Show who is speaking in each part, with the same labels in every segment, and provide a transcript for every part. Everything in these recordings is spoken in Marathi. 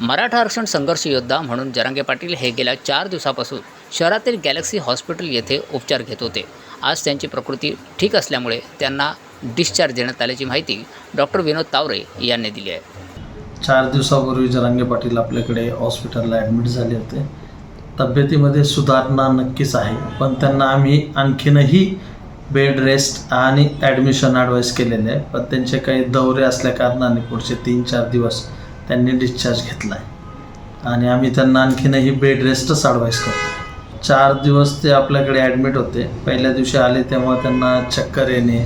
Speaker 1: मराठा आरक्षण संघर्ष योद्धा म्हणून जरांगे पाटील हे गेल्या 4 दिवसापासून शहरातील गॅलेक्सी हॉस्पिटल येथे उपचार घेत होते. आज त्यांची प्रकृती ठीक असल्यामुळे त्यांना डिस्चार्ज देण्यात आल्याची माहिती डॉक्टर विनोद तावरे यांनी दिली आहे.
Speaker 2: 4 दिवसापूर्वी जरांगे पाटील आपल्याकडे हॉस्पिटलला ॲडमिट झाले होते. तब्येतीमध्ये सुधारणा नक्कीच आहे, पण त्यांना आम्ही आणखीनही बेड रेस्ट आणि ॲडमिशन ॲडवाईस केलेले आहे. पण त्यांचे काही दौरे असल्याकारणाने पुढचे 3-4 दिवस त्यांनी डिस्चार्ज घेतला आहे आणि आम्ही त्यांना आणखीनही बेड रेस्टच ॲडवाईस करतो. 4 दिवस ते आपल्याकडे ॲडमिट होते. पहिल्या दिवशी आले तेव्हा त्यांना चक्कर येणे,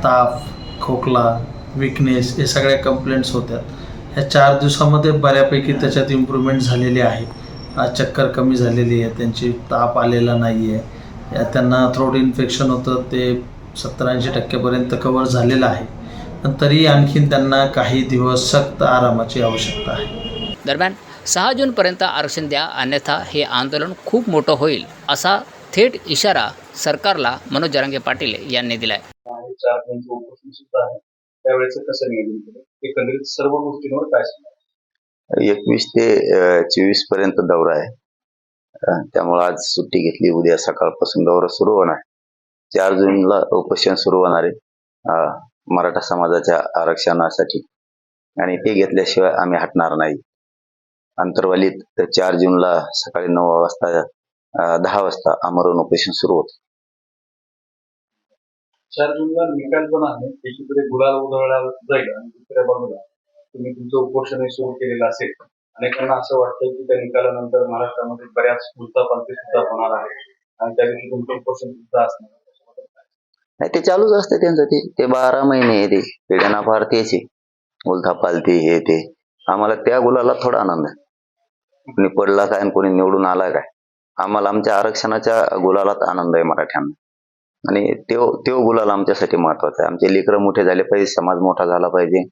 Speaker 2: ताप, खोकला, विकनेस हे सगळ्या कंप्लेंट्स होत्या. ह्या 4 दिवसामध्ये बऱ्यापैकी त्याच्यात इम्प्रूव्हमेंट झालेली आहे. चक्कर कमी झालेली आहे, त्यांची ताप आलेला नाही आहे. त्यांना थ्रोट इन्फेक्शन होतं ते 70-80% कव्हर झालेलं आहे. पण तरी आणखीन त्यांना काही दिवस सक्त आरामाची आवश्यकता आहे.
Speaker 1: दरम्यान 6 जूनपर्यंत आरक्षण द्या, अन्यथा हे आंदोलन खूप मोठं होईल असा थेट इशारा सरकारला मनोज जरांगे पाटील यांनी दिला आहे.
Speaker 3: त्यावेळेचं कसं नियोजन केलं, एकंदरीत सर्व गोष्टींवर काय सांगा?
Speaker 4: 21 ते 24 पर्यंत दौरा आहे. त्यामुळे आज सुट्टी घेतली. उद्या सकाळपासून दौरा सुरू होणार. 4 जूनला उपोषण सुरू होणार आहे मराठा समाजाच्या आरक्षणासाठी, आणि ते घेतल्याशिवाय आम्ही हटणार नाही. अंतर्वालीत 4 जूनला सकाळी 9 वाजता 10 वाजता आमरण उपोषण सुरू होतं.
Speaker 3: 4 जूनला निकाल पण आहे, एकीकडे गुलाल उधळला जाईल आणि दुसऱ्या बाजूला तुम्ही तुमचं उपोषण सुरू केलेलं असेल. अनेकांना असं वाटतं की त्या निकालानंतर महाराष्ट्रामध्ये बऱ्याच उलथापालथी सुद्धा होणार आहे आणि त्या दिवशी तुमचं उपोषण सुद्धा असणार.
Speaker 4: नाही, ते चालूच असतं त्यांचं. ते 12 महिने ते पिढ्याना फार त्याचे उलथापालथी हे ते. आम्हाला त्या गुलाला थोडा आनंद आहे. कोणी पडला काय आणि कोणी निवडून आला काय, आम्हाला आमच्या आरक्षणाच्या गुलालात आनंद आहे मराठ्यांना. आणि तो गुलाल आमच्यासाठी महत्वाचा आहे. आमचे लेकरं मोठे झाले पाहिजे, समाज मोठा झाला पाहिजे,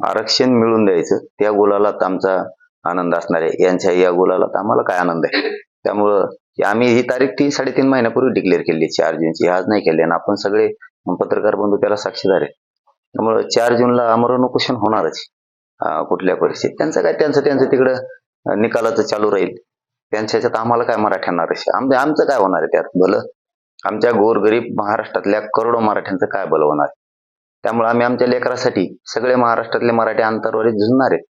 Speaker 4: आरक्षण मिळून द्यायचं, त्या गुलालात आमचा आनंद असणार आहे. यांच्या या गुलालात आम्हाला काय आनंद आहे. त्यामुळं आम्ही ही तारीख 3-3.5 महिन्यापूर्वी डिक्लेअर केली 4 जूनची, आज नाही केली. आणि आपण सगळे पत्रकार बंधू त्याला साक्षीदार आहे. त्यामुळे 4 जूनला आमरण उपोषण होणारच कुठल्या परिस्थितीत. त्यांचं तिकडं निकालाचं चालू राहील. त्यांच्या ह्याच्यात आम्हाला काय मराठ्यांना आमचं काय होणार आहे त्यात भलं? आमच्या गोरगरीब महाराष्ट्रातल्या करोडो मराठ्यांचं काय भलं होणार? त्यामुळे आम्ही आमच्या लेकरासाठी सगळे महाराष्ट्रातले मराठी अंतर्वारी झुंजणार आहेत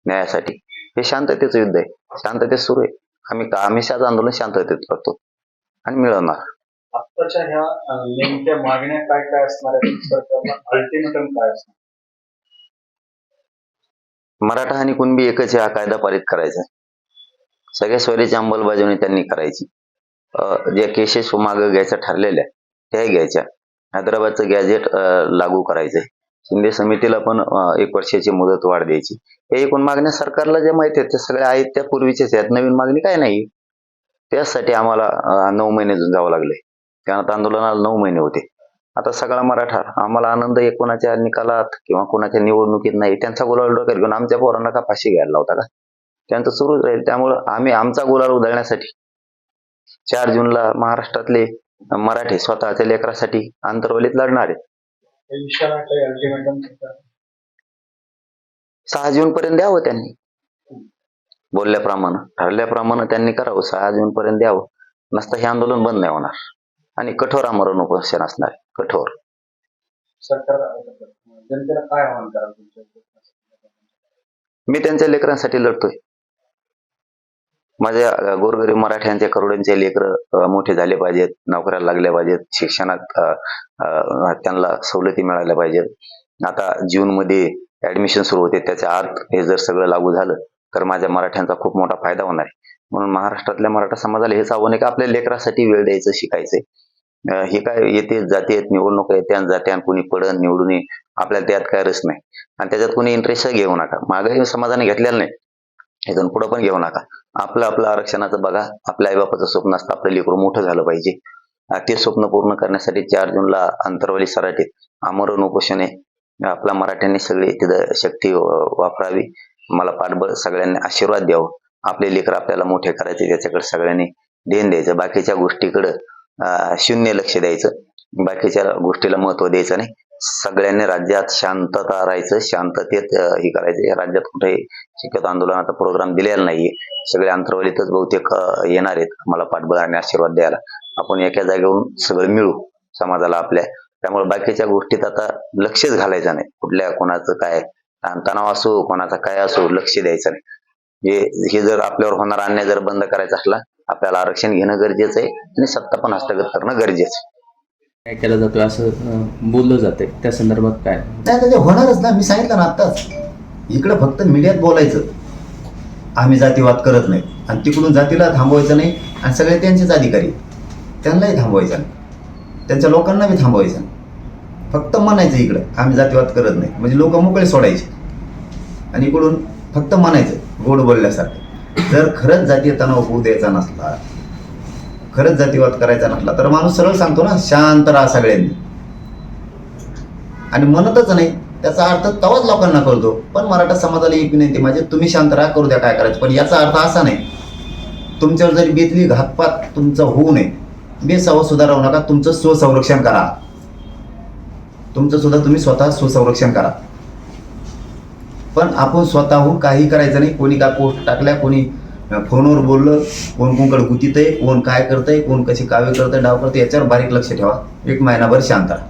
Speaker 4: न्यायासाठी. हे शांततेचं युद्ध आहे, शांततेत सुरू आहे. आम्ही हमेशाच आंदोलन शांततेत करतो आणि मिळवणार.
Speaker 3: आत्ताच्या ह्या नेमक्या मागण्या काय काय असणार आहेत? सरकारला अल्टिमेटम काय असणार?
Speaker 4: मराठा आणि कुणबी एकच हा कायदा पारित करायचा. सगळ्या स्वरीची अंमलबजावणी त्यांनी करायची. ज्या केसेस मागं घ्यायच्या ठरलेल्या त्या घ्यायच्या. हैदराबादचं गॅजेट लागू करायचंय. शिंदे समितीला पण 1 वर्षाची मुदत वाढ द्यायची. हे एकूण मागण्या सरकारला ज्या माहिती आहेत त्या सगळ्या आहेत, त्या पूर्वीच्याच आहेत. नवीन मागणी काय नाही. त्यासाठी आम्हाला 9 महिने झुंजावं लागले. त्यानंतर आंदोलनाला 9 महिने होते. आता सगळा मराठा, आम्हाला आनंद आहे कोणाच्या निकालात किंवा कोणाच्या निवडणुकीत नाही. त्यांचा गुलाल डोक्यात घेऊन आमच्या पोरांना का फाशी घ्यायला लावता का? त्यांचं सुरूच राहील. त्यामुळं आम्ही आमचा गुलाल उधळण्यासाठी 4 जूनला महाराष्ट्रातले मराठी स्वतःच्या लेकरासाठी अंतर्वलीत लढणार आहेत. 6 जून पर्यंत द्यावं त्यांनी. बोलल्याप्रमाणे ठरल्याप्रमाणे त्यांनी करावं. 6 जून पर्यंत द्यावं. नसतं हे आंदोलन बंद नाही होणार आणि कठोर आमरण उपोषण असणार. कठोर.
Speaker 3: सरकार जनतेला काय आव्हान कराल?
Speaker 4: मी त्यांच्या लेकरांसाठी लढतोय. माझ्या गोरगरीब मराठ्यांच्या करोडोंचे लेकरं मोठे झाले पाहिजेत, नोकऱ्याला लागल्या पाहिजेत, शिक्षणात त्यांना सवलती मिळाल्या पाहिजेत. आता जूनमध्ये ऍडमिशन सुरू होते, त्याच्या आत हे जर सगळं लागू झालं तर माझ्या मराठ्यांचा खूप मोठा फायदा होणार आहे. म्हणून महाराष्ट्रातल्या मराठा समाजाला हेच आव्हान आहे की आपल्या लेकरासाठी वेळ द्यायचं, शिकायचंय. हे काय येते जाते निवडणूक येत्या जात्या, कुणी पडन निवडून आपल्याला त्यात काय रस नाही आणि त्याच्यात कुणी इंटरेस्ट घेऊ नका. मागही समाजाने घेतलेलं नाही, इथून पुढे पण घेऊ नका. आपलं आरक्षणाचं बघा. आपल्या आईबापाचं स्वप्न असतं आपलं लेकरू मोठं झालं पाहिजे. ते स्वप्न पूर्ण करण्यासाठी 4 जूनला अंतर्वाली सराटीत आमरण उपोषण आहे. आपल्या मराठ्यांनी सगळी तिथं शक्ती वापरावी. मला पाठबळ सगळ्यांनी आशीर्वाद द्यावं. आपले लेकर आपल्याला मोठे करायचे, त्याच्याकडे सगळ्यांनी ध्यान द्यायचं. बाकीच्या गोष्टीकडे 0 लक्ष द्यायचं. बाकीच्या गोष्टीला महत्व द्यायचं नाही. सगळ्यांनी राज्यात शांतता राहायचं, शांततेत हे करायचं. या राज्यात कुठेही शक्यतो आंदोलनाचा प्रोग्राम दिलेला नाहीये. सगळे अंतर्वलीतच बहुतेक येणार आहेत आम्हाला पाठबळ आणि आशीर्वाद द्यायला. आपण एका जागेवरून सगळं मिळू समाजाला आपल्या. त्यामुळे बाकीच्या गोष्टीत आता लक्षच घालायचं नाही. कुठल्या कोणाचं काय ताणतणाव असो, कोणाचा काय असो, लक्ष द्यायचं नाही. हे जर आपल्यावर होणारा अन्याय जर बंद करायचा असला, आपल्याला आरक्षण घेणं गरजेचं आहे आणि सत्ता पण हस्तगत करणं गरजेचं आहे.
Speaker 5: काय केलं जातोय असं बोललं जाते, त्या संदर्भात काय?
Speaker 6: नाही तर ते होणारच ना. मी सांगितलं ना आत्ताच, इकडं फक्त मीडियात बोलायचं आम्ही जातीवाद करत नाही, आणि तिकडून जातीला थांबवायचं नाही, आणि सगळे त्यांचेच अधिकारी त्यांनाही थांबवायचं नाही, त्यांच्या लोकांना बी थांबवायचं नाही. फक्त म्हणायचं इकडं आम्ही जातीवाद करत नाही, म्हणजे लोक मोकळे सोडायचे, आणि इकडून फक्त म्हणायचं गोड बोलल्यासारखं. जर खरंच जातीय तणाव होऊ द्यायचा नसला, खरंच जातीवाद करायचा नसला, तर माणूस सरळ सांगतो ना, शांत राहा सगळ्यांनी, आणि म्हणतच नाही. त्याचा अर्थ तवाच लोकांना कळतो. पण मराठा समाजाला एक विनंती माझी, तुम्ही शांत राहा, करू द्या काय करायचं, पण याचा अर्थ असा नाही तुमच्यावर जरी बेतली घातपात तुमचा होऊ नये, बेसावं सुद्धा राहू नका. तुमचं स्वसंरक्षण करा, तुमचं सुद्धा तुम्ही स्वतः स्वसंरक्षण करा. पण आपण स्वतःहून काही करायचं नाही. कोणी काय पोस्ट टाकल्या, कोणी फोनवर बोललं, कोण कोणकडे गुतीत आहे, कोण काय करतंय, कोण कशी कावे करतंय, डाव करतंय, याच्यावर बारीक लक्ष ठेवा. एक महिनाभर शांत राहा.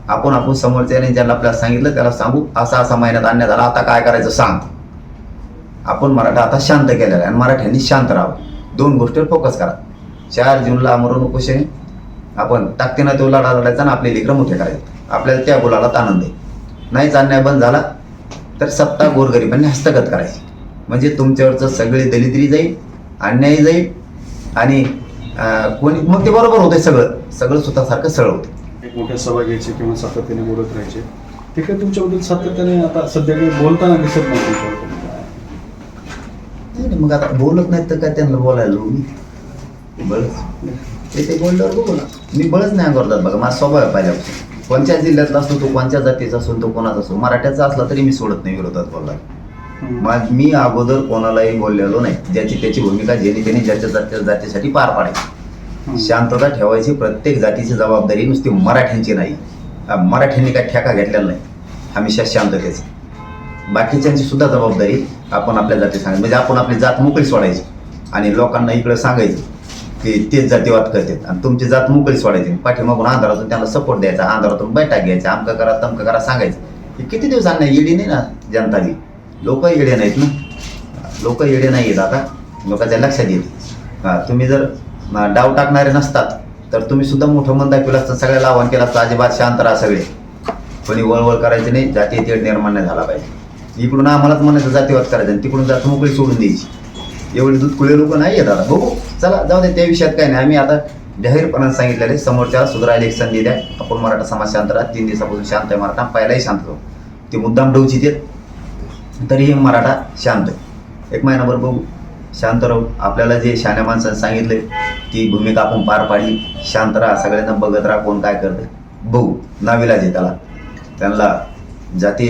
Speaker 6: आपण समोरच्याने ज्याला आपल्याला सांगितलं त्याला सांगू, असा महिन्यात अन्याय झाला, आता काय करायचं सांग. आपण मराठा आता शांत केलेला आहे, आणि मराठ्यांनी शांत राहावं. दोन गोष्टीवर फोकस करा. 4 जूनला आमरण उपोषण आपण ताकदीनं तो लढा लढायचा, आणि आपले लेकरं मोठे करायचे. आपल्याला त्या गुलालात आनंद आहे. नाहीच अन्याय बंद झाला तर सत्ता गोरगरिबांनी हस्तगत करायची, म्हणजे तुमच्यावरचं सगळे दलितरी जाईल, अन्याय जाईल, आणि कोणी मग ते बरोबर होतंय. सगळं स्वतःसारखं सरळ होतं.
Speaker 7: एक मोठ्या सभा घ्यायची किंवा सातत्याने बोलत राहायचे, ते काय तुमच्याबद्दल सातत्याने आता सध्या काही बोलताना दिसत नाही तुमच्याबद्दल?
Speaker 6: नाही, मग आता बोलत नाहीत तर काय त्यांना बोलायला मी बळच ते बोलल्यावर बघू ना. मी बळच नाही करतात बघा. माझा स्वभाव आहे पहिल्यापासून. कोणत्या जिल्ह्यातला असतो तो, कोणत्या जातीचा असतो तो, कोणाचा असतो, मराठ्याचा असला तरी मी सोडत नाही विरोधात बोलला. मी अगोदर कोणालाही बोललेलो नाही. ज्याची त्याची भूमिका ज्याने त्याने ज्याच्या जातीसाठी पार पाडायची. शांतता ठेवायची. प्रत्येक जातीची जबाबदारी नुसती मराठ्यांची नाही. मराठ्यांनी काय ठेका घेतलेला नाही, हमेशा शांततेची. बाकीच्यांची सुद्धा जबाबदारी आपण आपल्या जाती सांगायची, म्हणजे आपण आपली जात मोकळी सोडायची, आणि लोकांना इकडे सांगायचं की तेच जातीवाद करतात, आणि तुमची जात मोकळी सोडायची. पाठीमागून अंधारातून त्यांना सपोर्ट द्यायचा, अंधारातून बैठक घ्यायचा, आमकं करा तमकं करा सांगायचं. हे किती दिवस आणणार? येडी नाही ना जनता बी. लोक येडे नाहीत ना. लोक येडे नाही आहेत आता. लोकांच्या लक्षात येते. तुम्ही जर डाव टाकणारे नसतात तर तुम्ही सुद्धा मोठं मन दाखवलं असतं, सगळ्याला आव्हान केलं असतं, अजिबात शांत राहा सगळे, कोणी वळवळ करायची नाही, जातीय तेढ निर्माण नाही झाला पाहिजे. इकडून आम्हालाच म्हणायचं जातीवाद करायचं, आणि तिकडून जात मोकळी सोडून द्यायची. एवढे दूधकुळे लोक नाही आहेत आता. बघू, चला जाऊ दे, त्या विषयात काय नाही. आम्ही आता जाहीरपणाने सांगितलेले, समोरच्या सुधारायला एक संधी द्या. आपण मराठा समाज शांत राहा. 3 दिवसापासून शांत आहे मराठा. पहिलाही शांत होतो, ते मुद्दाम डोची देत, तरीही मराठा शांत आहे. 1 महिनाभर बघू, शांत राहू. आपल्याला जे शहाण्या माणसाने सांगितले ती भूमिका आपण पार पाडली. शांत राहा, सगळ्यांना बघत राहा कोण काय करतं. बघू, नाविलाज आहे त्याला. त्यांना जाती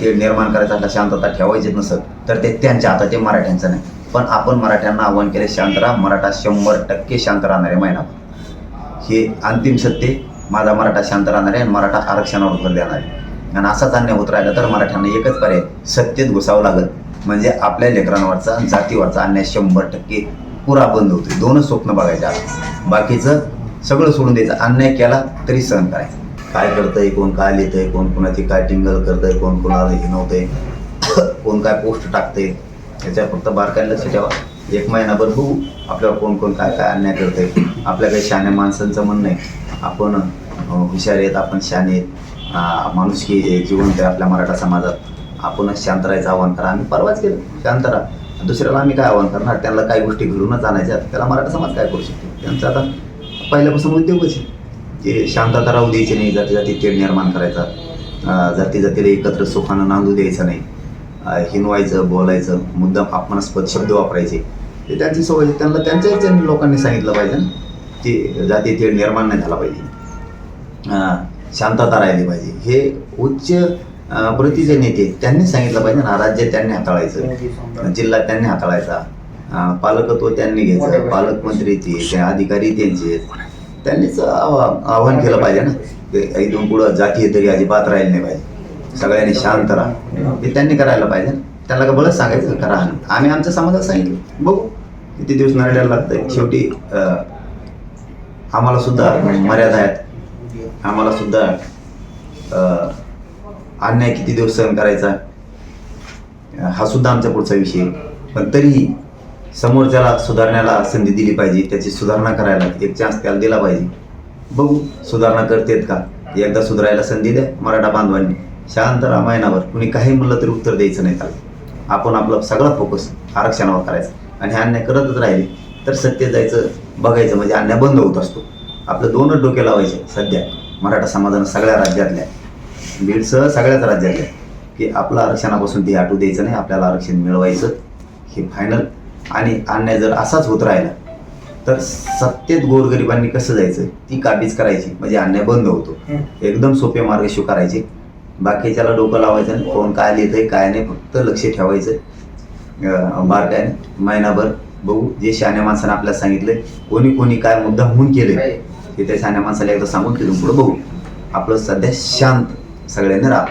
Speaker 6: ते निर्माण करायचा असला, शांतता ठेवायची नसत तर ते त्यांच्या हातात, ते मराठ्यांचं नाही. पण आपण मराठ्यांना आव्हान केले, शांत राहा. मराठा 100% शांत राहणार आहे महिनाभर. हे अंतिम सत्य. माझा मराठा शांत राहणार आहे, आणि मराठा आरक्षणावर भर देणार आहे. आणि असाच अन्याय होत राहिला तर मराठ्यांना एकच पर्याय, सत्तेत घुसावं लागत, म्हणजे आपल्या लेकरांवरचा जातीवरचा अन्याय 100% पुरा बंद होतो. 2च स्वप्न बघायचे आता. बाकीचं सगळं सोडून द्यायचं. अन्याय केला तरी सहन करायचं. काय करतंय, कोण काय लिहितंय, कोण कोणाची काय टिंगल करतंय, कोण कोणाला हिनवतंय, कोण काय पोस्ट टाकतंय, याच्यावर फक्त बारकाईला लक्ष ठेवा. 1 महिनाभर बघू आपल्यावर कोण कोण काय काय अन्याय करतंय. आपल्या काही शहाण्या माणसांचं म्हणणं आहे, आपण हुशार आहेत, आपण शहाणे आहेत, माणुसकी जिवंत आहे आपल्या मराठा समाजात. आपणच शांत राहायचं आव्हान करा. आम्ही परवाच केलं, शांत राहा. दुसऱ्याला आम्ही काय आव्हान करणार? त्यांना काही गोष्टी घडूनच आणायच्या, त्याला मराठा समाज काय करू शकतो? त्यांचा आता पहिल्यापासून उद्योगच आहे की शांतता राहू द्यायची नाही, जाती जाती तेढ निर्माण करायचा, जाती जातीला एकत्र सुखानं नांदू द्यायचं नाही, हिनवायचं, बोलायचं, मुद्दाम अपमानास्पद शब्द वापरायचे. ते त्यांची सवय. त्यांना त्यांच्या लोकांनी सांगितलं पाहिजे की जाती तेढ निर्माण नाही झाला पाहिजे, शांतता राहिली पाहिजे. हे उच्च प्रतीचे नेते त्यांनी सांगितलं पाहिजे ना. राज्य त्यांनी हाताळायचं, जिल्हा त्यांनी हाताळायचा, पालकत्व त्यांनी घ्यायचं, पालकमंत्री ते अधिकारी त्यांचे, त्यांनीच आव्हान केलं पाहिजे ना. इथून पुढं जाती तरी अजिबात राहिले नाही पाहिजे, सगळ्यांनी शांत राहा, हे त्यांनी करायला पाहिजे. त्यांना का बळच सांगायचं करा, आम्ही आमच्या समाजात सांगितलं, बघू किती दिवस नरड्याला लागतंय. शेवटी आम्हाला सुद्धा मर्यादा आहेत, आम्हाला सुद्धा अन्याय किती दिवस सहन करायचा हा सुद्धा आमच्या पुढचा विषय आहे. पण तरीही समोरच्याला सुधारण्याला संधी दिली पाहिजे, त्याची सुधारणा करायला एक चान्स त्याला दिला पाहिजे. बघू सुधारणा करतेत का, एकदा सुधारायला संधी द्या. मराठा बांधवांनी शांत राहा, महिनाभर कुणी काही म्हणलं तरी उत्तर द्यायचं नाही त्याला. आपण आपला सगळा फोकस आरक्षणावर करायचा आणि हे अन्याय करतच राहिले तर सत्य जायचं बघायचं, म्हणजे अन्याय बंद होत असतो. आपलं दोनच डोके लावायचे सध्या मराठा समाजानं सगळ्या राज्यातल्या, बीडसह सगळ्याच राज्यातल्या, की आपलं आरक्षणापासून ते हटू द्यायचं नाही, आपल्याला आरक्षण मिळवायचं हे फायनल. आणि अन्याय जर असाच होत राहिला तर सत्तेत गोरगरिबांनी कसं जायचं ती काबीज करायची, म्हणजे अन्याय बंद होतो. एकदम सोपे मार्ग स्वीकारायचे, बाकीच्याला डोकं लावायचं नाही, कोण काय लिहितंय काय नाही, फक्त लक्ष ठेवायचं बारकाईने. महिनाभर बघू, जे शहाण्या माणसाने आपल्याला सांगितलंय, कोणी काय मुद्दा म्हणून केले ते त्या शहाण्या माणसाला एकदा सांगून तिथून पुढे बघू. आपलं सध्या शांत सगळ्यांनी राहा.